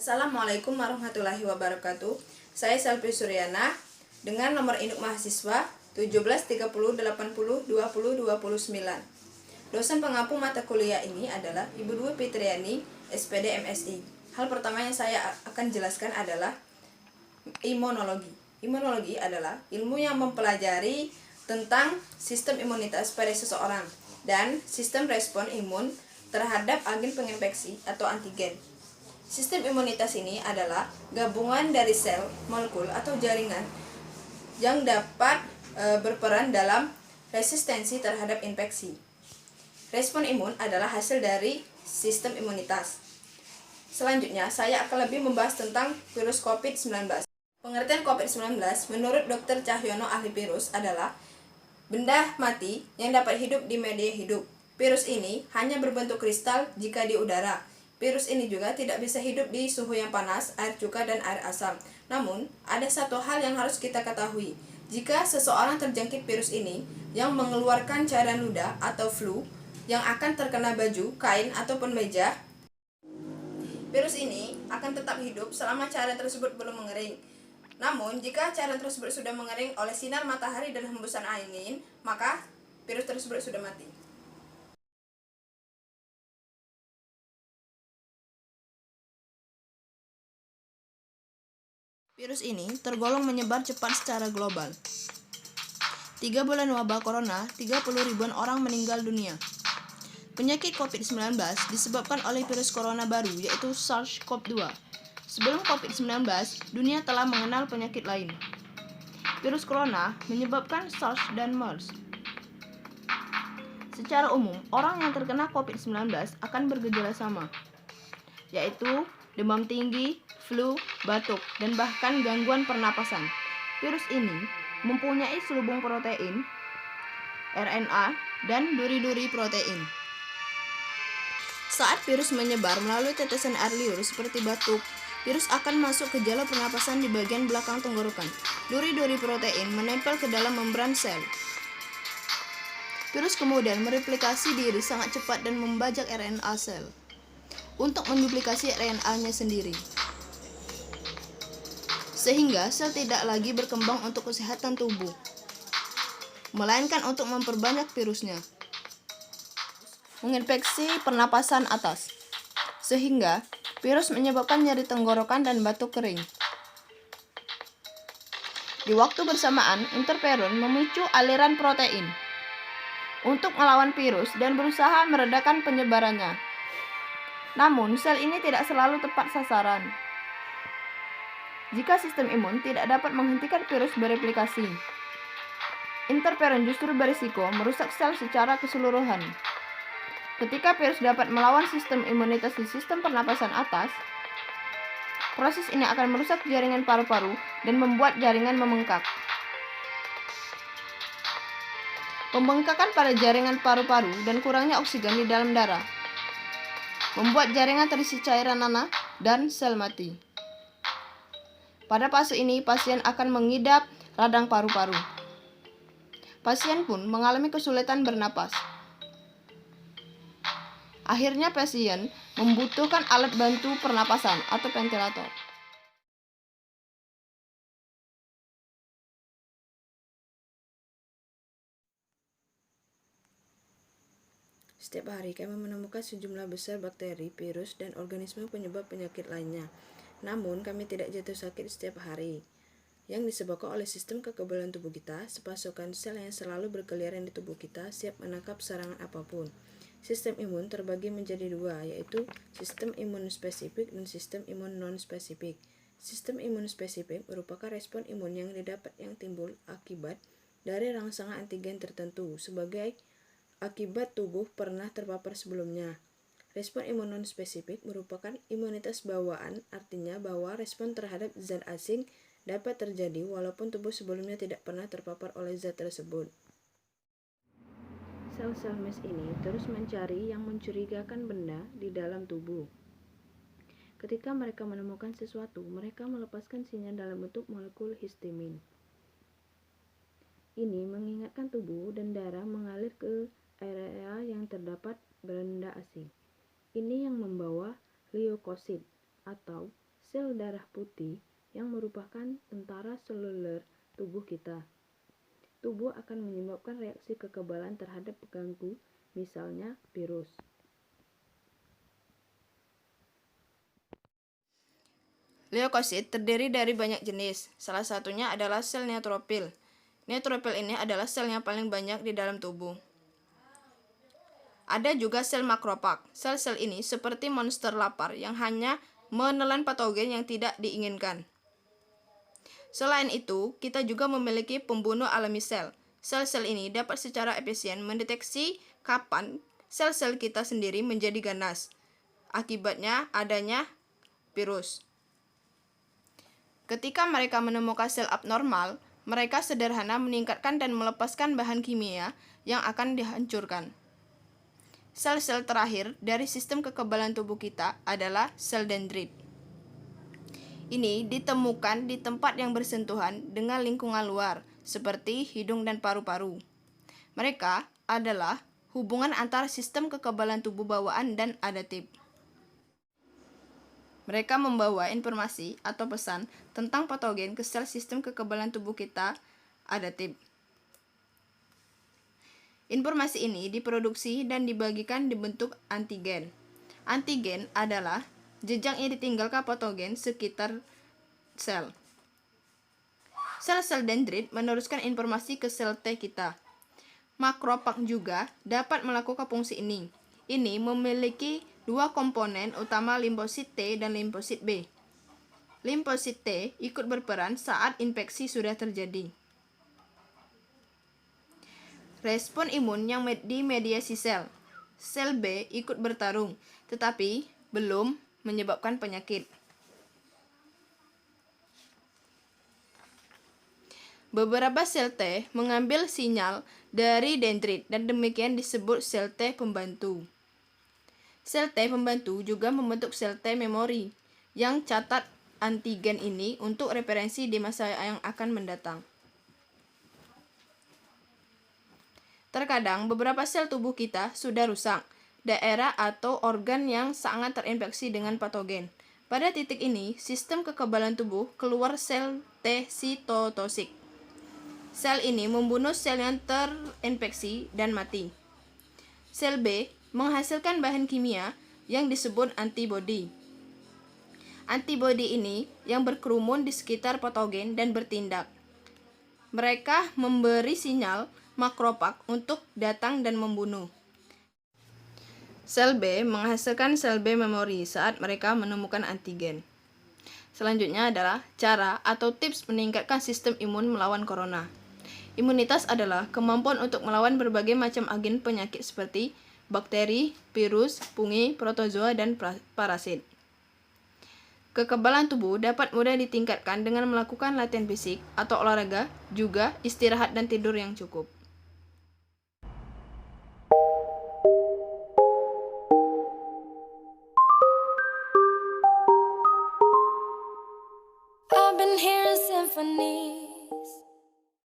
Assalamualaikum warahmatullahi wabarakatuh. Saya Selvi Suryana dengan nomor induk mahasiswa 1730802029. Dosen pengampu mata kuliah ini adalah Ibu Dwi Fitriani, SPD MSI. Hal pertama yang saya akan jelaskan adalah imunologi. Imunologi adalah ilmu yang mempelajari tentang sistem imunitas pada seseorang dan sistem respon imun terhadap agen penginfeksi atau antigen. Sistem imunitas ini adalah gabungan dari sel, molekul, atau jaringan yang dapat berperan dalam resistensi terhadap infeksi. Respon imun adalah hasil dari sistem imunitas. Selanjutnya, saya akan lebih membahas tentang virus COVID-19. Pengertian COVID-19 menurut Dr. Cahyono, ahli virus, adalah benda mati yang dapat hidup di media hidup. Virus ini hanya berbentuk kristal jika di udara. Virus ini juga tidak bisa hidup di suhu yang panas, air cuka, dan air asam. Namun, ada satu hal yang harus kita ketahui. Jika seseorang terjangkit virus ini yang mengeluarkan cairan ludah atau flu yang akan terkena baju, kain, ataupun meja, virus ini akan tetap hidup selama cairan tersebut belum mengering. Namun, jika cairan tersebut sudah mengering oleh sinar matahari dan hembusan angin, maka virus tersebut sudah mati. Virus ini tergolong menyebar cepat secara global. 3 bulan wabah corona, 30 ribuan orang meninggal dunia. Penyakit COVID-19 disebabkan oleh virus corona baru, yaitu SARS-CoV-2. Sebelum COVID-19, dunia telah mengenal penyakit lain. Virus corona menyebabkan SARS dan MERS. Secara umum, orang yang terkena COVID-19 akan bergejala sama, yaitu demam tinggi, flu, batuk, dan bahkan gangguan pernapasan. Virus ini mempunyai selubung protein, RNA, dan duri-duri protein. Saat virus menyebar melalui tetesan air liur seperti batuk, virus akan masuk ke jalur pernapasan di bagian belakang tenggorokan. Duri-duri protein menempel ke dalam membran sel. Virus kemudian mereplikasi diri sangat cepat dan membajak RNA sel untuk menduplikasi RNA-nya sendiri, sehingga sel tidak lagi berkembang untuk kesehatan tubuh, melainkan untuk memperbanyak virusnya. Menginfeksi pernapasan atas, sehingga virus menyebabkan nyeri tenggorokan dan batuk kering. Di waktu bersamaan, interferon memicu aliran protein untuk melawan virus dan berusaha meredakan penyebarannya. Namun, sel ini tidak selalu tepat sasaran jika sistem imun tidak dapat menghentikan virus bereplikasi. Interferon justru berisiko merusak sel secara keseluruhan. Ketika virus dapat melawan sistem imunitas di sistem pernapasan atas, proses ini akan merusak jaringan paru-paru dan membuat jaringan membengkak. Pembengkakan pada jaringan paru-paru dan kurangnya oksigen di dalam darah membuat jaringan terisi cairan nanah dan sel mati. Pada fase ini, pasien akan mengidap radang paru-paru. Pasien pun mengalami kesulitan bernapas. Akhirnya pasien membutuhkan alat bantu pernapasan atau ventilator. Setiap hari kami menemukan sejumlah besar bakteri, virus, dan organisme penyebab penyakit lainnya. Namun, kami tidak jatuh sakit setiap hari, yang disebabkan oleh sistem kekebalan tubuh kita, sepasukan sel yang selalu berkeliaran di tubuh kita, siap menangkap serangan apapun. Sistem imun terbagi menjadi dua, yaitu sistem imun spesifik dan sistem imun non-spesifik. Sistem imun spesifik merupakan respon imun yang didapat yang timbul akibat dari rangsangan antigen tertentu sebagai akibat tubuh pernah terpapar sebelumnya. Respon imun non-spesifik merupakan imunitas bawaan, artinya bahwa respon terhadap zat asing dapat terjadi walaupun tubuh sebelumnya tidak pernah terpapar oleh zat tersebut. Sel-sel MES ini terus mencari yang mencurigakan benda di dalam tubuh. Ketika mereka menemukan sesuatu, mereka melepaskan sinyal dalam bentuk molekul histamin. Ini mengingatkan tubuh dan darah mengalir ke area yang terdapat benda asing. Ini yang membawa leukosit atau sel darah putih yang merupakan tentara seluler tubuh kita. Tubuh akan menyebabkan reaksi kekebalan terhadap pengganggu, misalnya virus. Leukosit terdiri dari banyak jenis. Salah satunya adalah sel neutrofil. Neutrofil ini adalah sel yang paling banyak di dalam tubuh. Ada juga sel makrofag. Sel-sel ini seperti monster lapar yang hanya menelan patogen yang tidak diinginkan. Selain itu, kita juga memiliki pembunuh alami sel. Sel-sel ini dapat secara efisien mendeteksi kapan sel-sel kita sendiri menjadi ganas. Akibatnya adanya virus. Ketika mereka menemukan sel abnormal, mereka sederhana meningkatkan dan melepaskan bahan kimia yang akan dihancurkan. Sel-sel terakhir dari sistem kekebalan tubuh kita adalah sel dendrit. Ini ditemukan di tempat yang bersentuhan dengan lingkungan luar, seperti hidung dan paru-paru. Mereka adalah hubungan antara sistem kekebalan tubuh bawaan dan adaptif. Mereka membawa informasi atau pesan tentang patogen ke sel sistem kekebalan tubuh kita adaptif. Informasi ini diproduksi dan dibagikan di bentuk antigen. Antigen adalah jejak yang ditinggalkan patogen sekitar sel. Sel-sel dendrit meneruskan informasi ke sel T kita. Makrofag juga dapat melakukan fungsi ini. Ini memiliki dua komponen utama, limfosit T dan limfosit B. Limfosit T ikut berperan saat infeksi sudah terjadi. Respon imun yang dimediasi sel. Sel B ikut bertarung, tetapi belum menyebabkan penyakit. Beberapa sel T mengambil sinyal dari dendrit dan demikian disebut sel T pembantu. Sel T pembantu juga membentuk sel T memori yang catat antigen ini untuk referensi di masa yang akan mendatang. Terkadang beberapa sel tubuh kita sudah rusak, daerah atau organ yang sangat terinfeksi dengan patogen. Pada titik ini, sistem kekebalan tubuh keluar sel T sitotosik. Sel ini membunuh sel yang terinfeksi dan mati. Sel B menghasilkan bahan kimia yang disebut antibodi. Antibodi ini yang berkerumun di sekitar patogen dan bertindak. Mereka memberi sinyal makrofag untuk datang dan membunuh. Sel B menghasilkan sel B memori saat mereka menemukan antigen. Selanjutnya adalah cara atau tips meningkatkan sistem imun melawan corona. Imunitas adalah kemampuan untuk melawan berbagai macam agen penyakit seperti bakteri, virus, fungi, protozoa, dan parasit. Kekebalan tubuh dapat mudah ditingkatkan dengan melakukan latihan fisik atau olahraga, juga istirahat dan tidur yang cukup. I've been hearing symphonies